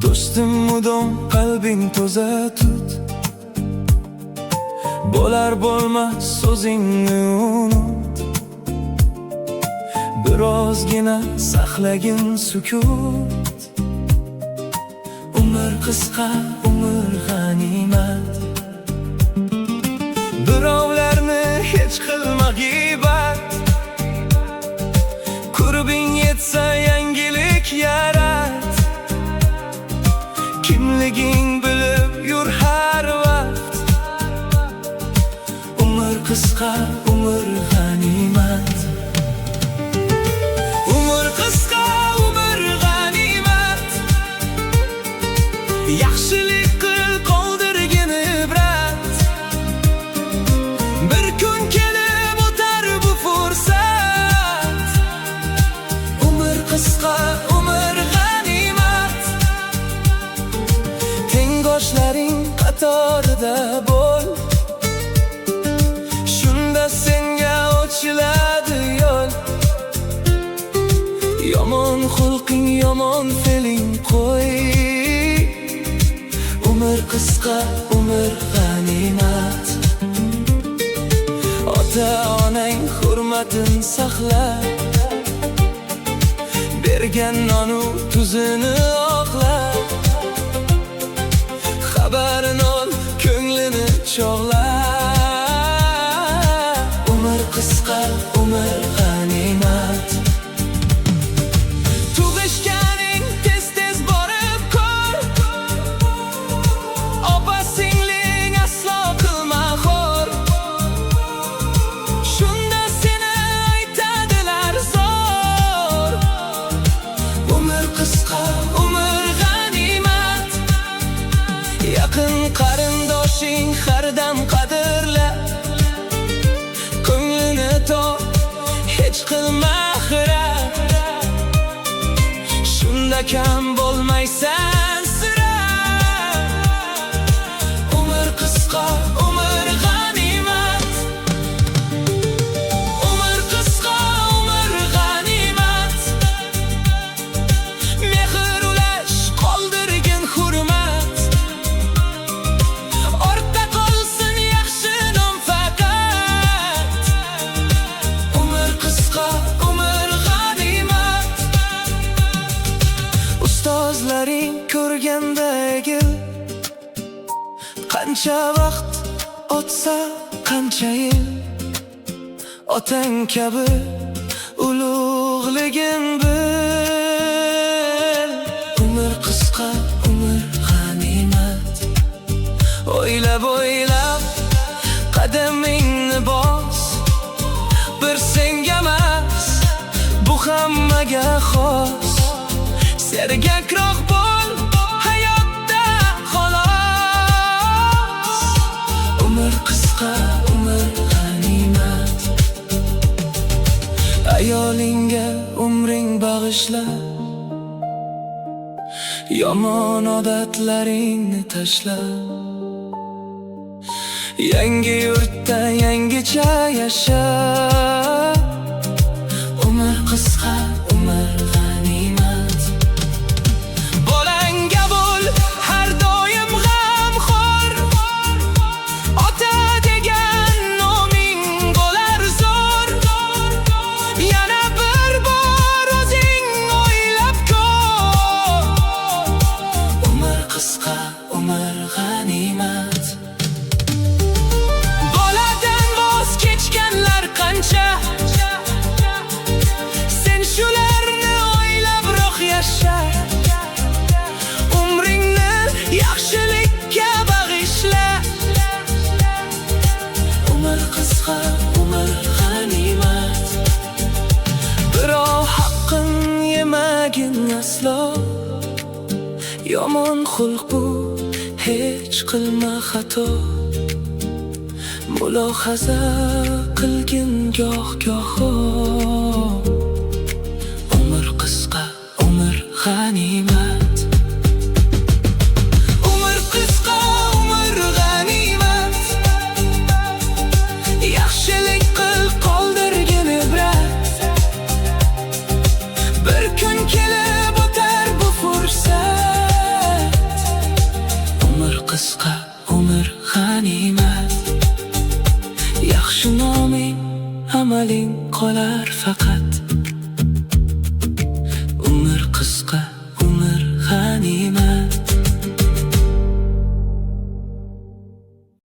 Do'stim mudom qalbing toza tut, bo'lar bo'lmas so'zingni unut. Birozgina saqlagin sukut. Umr qisqa, umr g'animat. Birovlarni hech qilma g'iybat. Qurbing yetsa yangilik yarat. Kimliging bilib yur har vaqt. Umr qisqa, umr g'animat. Umr qisqa, umr g'animat. Yaxshilik qil, qoldirgin ibrat. Bir kun kelib o'tar bu fursat. Umr qisqa, umr g'animat. Tengdoshlaring qatorida bo'l. Shunda senga ochiladi yo'l. Yomon xulqing, yomon fe'ling qo'y. Umr qisqa, umr g'animat. Ota-onang hurmatin saqla. Bergan nonu tuzini oqla. Xabarini ol, ko'nglini chog'la. Umr qisqa, umr g'animat. Tug'ishganing tez-tez borib ko'r. Opa-singling aslo qilma xo'r. Shunda seni aytadilar zo'r. Umr qisqa, umr g'animat. Yaqin qarindoshing har dam qadrla. Ko'nglini top, hech qilma xira. Shunda kam bo'lmaysan sira. Umr qisqa, umr g'animat. Umr qisqa, umr g'animat. Mehr ulash, qoldirgin hurmat. Ortda qolsin yaxshi nom faqat. Umr qisqa, umr g'animat. Ustozlaring ko'rganda egil. Qancha vaqt o'tsa, qancha yil. Otang kabi ulug'ligin bil. Umr qisqa, umr g'animat. O'ylab qadamingni bos. Bir senga emas, bu hammaga xos. Sergakroq bo'l hayotda xolos. Umr qisqa, umr g'animat. Ayolingga umring bag'ishla. Yomon odatlaringni tashla. Yangi yurtda yangicha yasha. Umr qisqa, umr g'animat. Bolangga bo'l har doim g'amxo'r. Ota degan noming bo'lar zo'r. Yana bir bor o'zing o'ylab ko'r. Umr qisqa, umr g'animat. Boladan voz kechganlar qancha. Sen shularni o'ylabroq yasha. Umringni yaxshilikka bag'ishla. Umr qisqa, umr g'animat. Birov haqqin yemagin aslo. Yomon xulq bu, hech qilma xato. Mulohaza qilgin goh-goho. Umr qisqa, umr g'animat. Umr qisqa, umr g'animat. Yaxshilik qil, qoldirgin ibrat. Bir kun kelib o'tar bu fursat. qisqa, umr g'animat. Yaxshi noming, amaling qolar faqat. Umr qisqa,